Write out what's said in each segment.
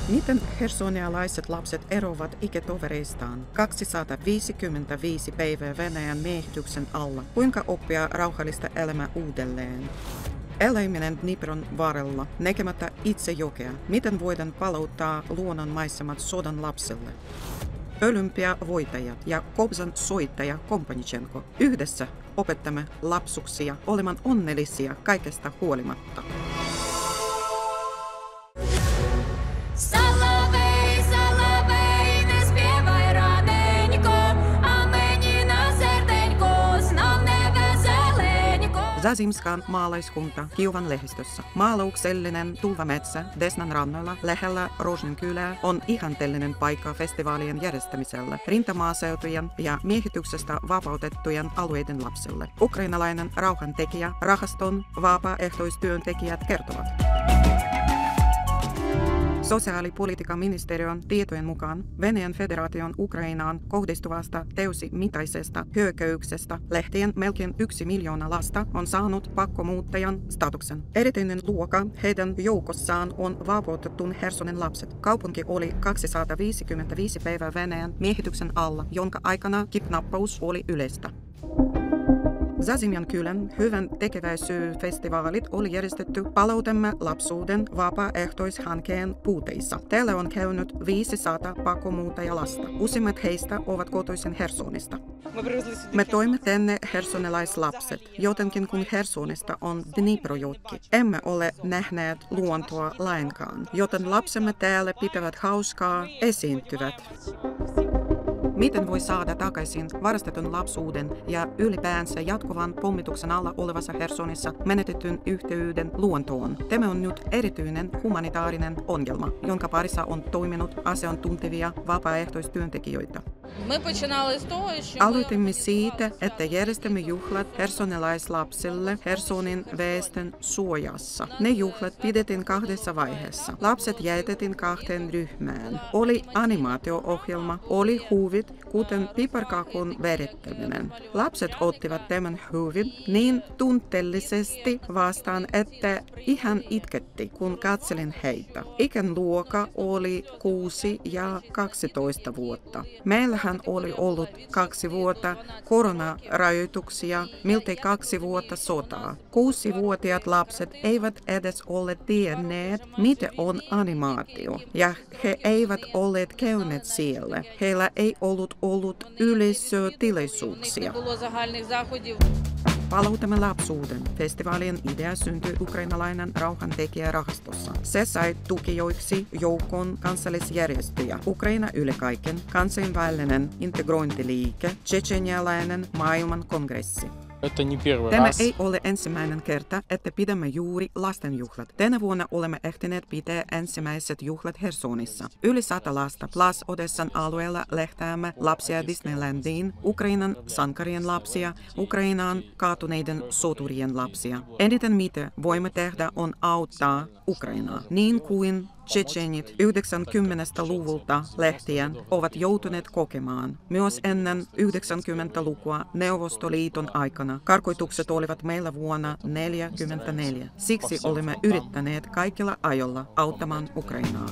Miten hersonialaiset lapset eroavat ikätovereistaan? 255 päivää Venäjän miehityksen alla. Kuinka oppia rauhallista elämää uudelleen? Eläminen Dnipron varrella, näkemättä itse jokea. Miten voidaan palauttaa luonnon maisemat sodan lapselle? Olympiavoittajat ja Kobzan soittaja Kompanichenko. Yhdessä opettamme lapsuksia olemaan onnellisia kaikesta huolimatta. Zazimskan maalaiskunta Kiovan lehdistössä. Maalauksellinen tulvametsä Desnan rannoilla lähellä Rozhnin kylää on ihanteellinen paikka festivaalien järjestämiselle rintamaaseutujen ja miehityksestä vapautettujen alueiden lapsille. Ukrainalainen rauhantekijä rahaston vapaaehtoistyöntekijät kertovat. Sosiaalipolitiikan ministeriön tietojen mukaan Venäjän federaation Ukrainaan kohdistuvasta täysimittaisesta hyökkäyksestä lähtien melkein 1 miljoona lasta on saanut pakkomuuttajan statuksen. Erityinen luokka heidän joukossaan on vapautetun Hersonin lapset. Kaupunki oli 255 päivää Venäjän miehityksen alla, jonka aikana kidnappaus oli yleistä. Zazimjan kylän hyvän tekeväisyysfestivaalit oli järjestetty Palautamme lapsuuden vapaaehtoishankkeen puuteissa. Täällä on käynyt 500 pakkomuuttajalasta. Useimmat heistä ovat kotoisin Hersonista. Me toimme tänne hersonilaislapset, jotenkin kun Hersonista on Dniprojoki. Emme ole nähneet luontoa lainkaan, joten lapsemme täällä pitävät hauskaa, esiintyvät. Miten voi saada takaisin varastetun lapsuuden ja ylipäänsä jatkuvan pommituksen alla olevassa Hersonissa menetetyn yhteyden luontoon? Tämä on nyt erityinen humanitaarinen ongelma, jonka parissa on toiminut asiantuntevia vapaaehtoistyöntekijöitä. Aloitimme siitä, että järjestämme juhlat hersonilaislapsille Hersonin väestön suojassa. Ne juhlat pidettiin 2 vaiheessa. Lapset jätettiin 2 ryhmään. Oli animaatio-ohjelma, oli huvit, kuten piparkakun verittäminen. Lapset ottivat tämän huvin niin tunteellisesti vastaan, että ihan itketti, kun katselin heitä. Ikäluokka oli 6 ja 12 vuotta. Meillähän oli ollut 2 vuotta koronarajoituksia, miltei 2 vuotta sotaa. 6-vuotiaat lapset eivät edes ole tienneet, mitä on animaatio, ja he eivät olleet käyneet siellä. Heillä ei ollut yleisötilaisuuksia. Palautamme lapsuuden. Festivaalien idea syntyi ukrainalainen rauhantekijärahastossa. Se sai tukijoiksi joukon kansallisjärjestöjä. Ukraina yli kaiken, kansainvälinen integrointiliike, tšetšenialainen maailmankongressi. Tämä ei ole ensimmäinen kerta, että pidämme juuri lastenjuhlat. Tänä vuonna olemme ehtineet pitää ensimmäiset juhlat Hersonissa. Yli 100 lasta plus Odessan alueella lähtäämme lapsia Disneylandiin, Ukrainan sankarien lapsia, Ukrainaan kaatuneiden soturien lapsia. Eniten mitä voimme tehdä on auttaa Ukrainaa, niin kuin tšetšenit 90-luvulta lähtien ovat joutuneet kokemaan. Myös ennen 90-lukua Neuvostoliiton aikana karkoitukset olivat meillä vuonna 1944. Siksi olemme yrittäneet kaikilla ajoilla auttamaan Ukrainaa.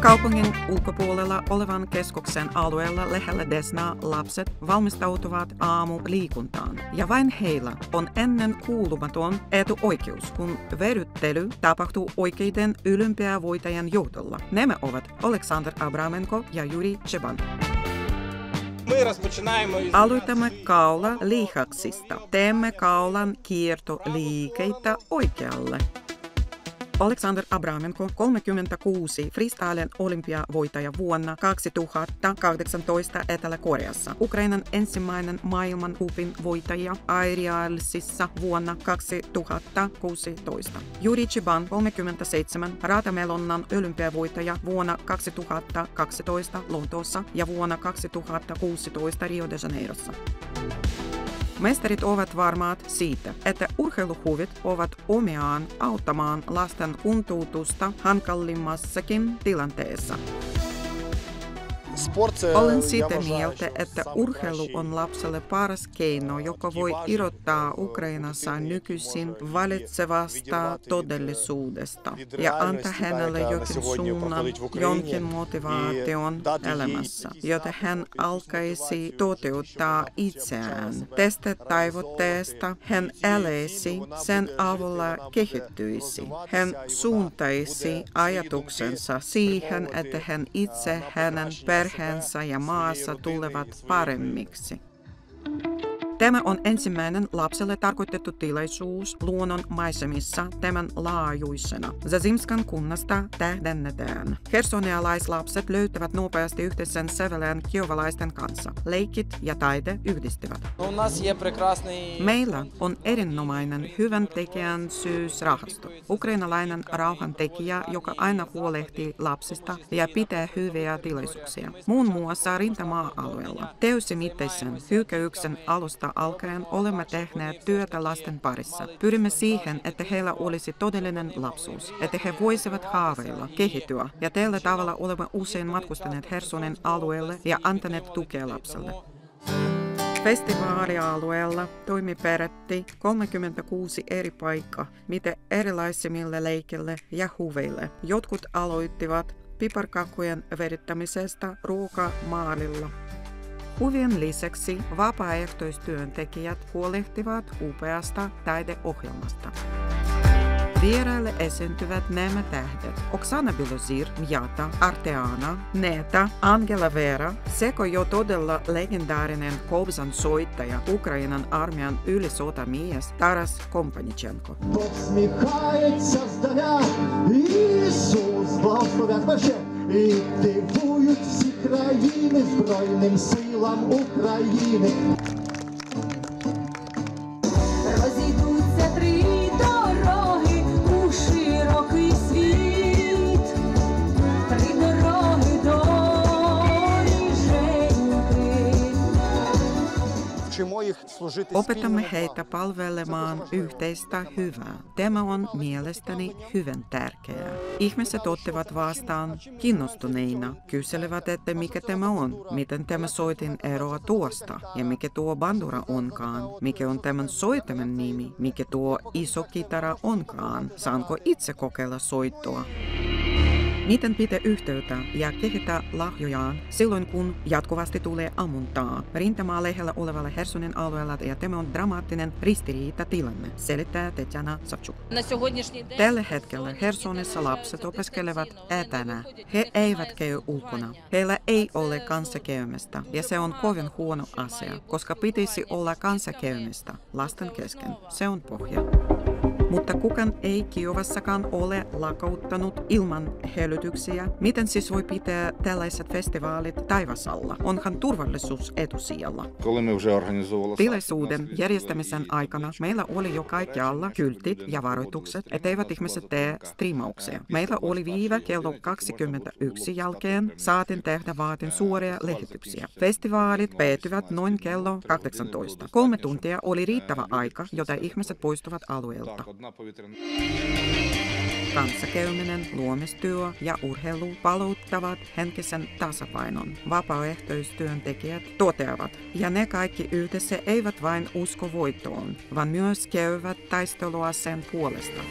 Kaupungin ulkopuolella olevan keskuksen alueella lähellä Desnaa lapset valmistautuvat aamuliikuntaan. Ja vain heillä on ennen kuulumaton etuoikeus, kun veryttely tapahtuu oikeiden olympiavoittajien johdolla. Nämä ovat Oleksandr Abramenko ja Yuri Cheban. Aloitamme kaulalihaksista. Teemme kaulan kiertoliikeitä oikealle. Oleksandr Abramenko, 36, freestylen olympiavoittaja vuonna 2018 Etelä-Koreassa. Ukrainan ensimmäinen maailmancupin voittaja aerialsissa vuonna 2016. Yuri Cheban, 37, raatamelonnan olympiavoittaja vuonna 2012 Lontoossa ja vuonna 2016 Rio de Janeirossa. Mestarit ovat varmaat siitä, että urheiluhuvit ovat omiaan auttamaan lasten kuntoutusta hankalimmassakin tilanteessa. Olen sitä mieltä, että urheilu on lapselle paras keino, joka voi irrottaa Ukrainassa nykyisin valitsevasta todellisuudesta ja antaa hänelle jokin suunnan, jonkin motivaation elämässä, jota hän alkaisi toteuttaa itseään. Tästä tavoitteesta hän eläisi, sen avulla kehittyisi. Hän suuntaisi ajatuksensa siihen, että hän itse, hänen perheensä ja maassa tulevat paremmiksi. Tämä on ensimmäinen lapselle tarkoitettu tilaisuus luonnon maisemissa tämän laajuisena. Zazimskan kunnasta tähdennetään. Hersonialaislapset löytävät nopeasti yhteisen sävelen kiovalaisten kanssa. Leikit ja taide yhdistyvät. Meillä on erinomainen hyvän tekijän syysrahasto. Ukrainalainen rauhantekijä, joka aina huolehtii lapsista ja pitää hyviä tilaisuuksia. Muun muassa rintamaa-alueella. Täysimittaisen hyökkäyksen alusta alkaen olemme tehneet työtä lasten parissa. Pyrimme siihen, että heillä olisi todellinen lapsuus, että he voisivat haaveilla, kehittyä, ja tällä tavalla olemme usein matkustaneet Hersonin alueelle ja antaneet tukea lapselle. Festivaalialueella toimi peräti 36 eri paikkaa, mitä erilaisimmille leikille ja huveille. Jotkut aloittivat piparkakkujen verittämisestä ruokamaalilla. Kuvien lisäksi vapaaehtoistyöntekijät huolehtivat upeasta taideohjelmasta. Vieraille esiintyvät nämä tähdet: Oksana Belozir, Mjata, Arteana, Neta, Angela Vera sekä jo todella legendaarinen kobzan soittaja, Ukrainan armeijan ylisotamies Taras Kompanitschenko. І дивують всі країни Збройним силам України. Розійдуться три дороги у широкий світ, три дороги до Женьки. Opetamme heitä palvelemaan yhteistä hyvää. Tämä on mielestäni hyvin tärkeää. Ihmiset ottavat vastaan kiinnostuneina, kyselevät, että mikä tämä on, miten tämä soitin eroaa tuosta ja mikä tuo bandura onkaan, mikä on tämän soitamen nimi, mikä tuo iso kitara onkaan, saanko itse kokeilla soittoa. Miten pitää yhteyttä ja kehittää lahjojaan silloin, kun jatkuvasti tulee ammuntaa rintamaa lähellä olevalle Hersonin alueella, ja tämä on dramaattinen ristiriitatilanne, selittää Tetjana Savchuk. Tällä hetkellä Hersonissa lapset opiskelevat etänä. He eivät käy ulkona. Heillä ei ole kanssakäymistä, ja se on kovin huono asia, koska pitäisi olla kanssakäymistä lasten kesken. Se on pohja. Mutta kukaan ei Kiovassakaan ole lakauttanut ilman hälytyksiä. Miten siis voi pitää tällaiset festivaalit taivasalla? Onhan turvallisuus etusijalla. Tilaisuuden järjestämisen aikana meillä oli jo kaikkialla kyltit ja varoitukset, etteivät ihmiset tee striimauksia. Meillä oli viive kello 21 jälkeen. Saatiin tehdä vaatin suoria lähetyksiä. Festivaalit päätyvät noin kello 18. 3 tuntia oli riittävä aika, jota ihmiset poistuvat alueelta. Kanssakäyminen, luomistyö ja urheilu palauttavat henkisen tasapainon. Vapaaehtoistyöntekijät toteavat, ja ne kaikki yhdessä eivät vain usko voittoon, vaan myös käyvät taistelua sen puolesta.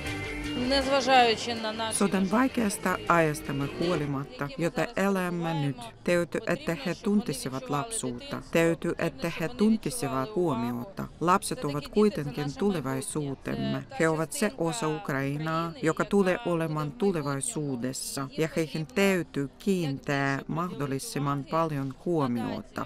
Sodan vaikeasta ajastamme huolimatta, jota elämme nyt, täytyy, että he tuntisivat lapsuutta. Täytyy, että he tuntisivat huomiota. Lapset ovat kuitenkin tulevaisuutemme. He ovat se osa Ukrainaa, joka tulee olemaan tulevaisuudessa, ja heihin täytyy kiinnittää mahdollisimman paljon huomiota.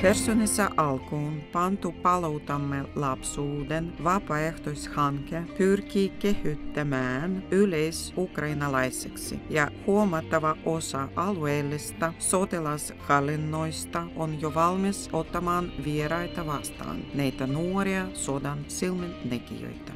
Hersonissa alkuun pantu Palautamme lapsuuden vapaaehtoishanke pyrkii kehittämään yleisukrainalaiseksi, ja huomattava osa alueellista sotilashallinnoista on jo valmis ottamaan vieraita vastaan, näitä nuoria sodan silminnäkijöitä.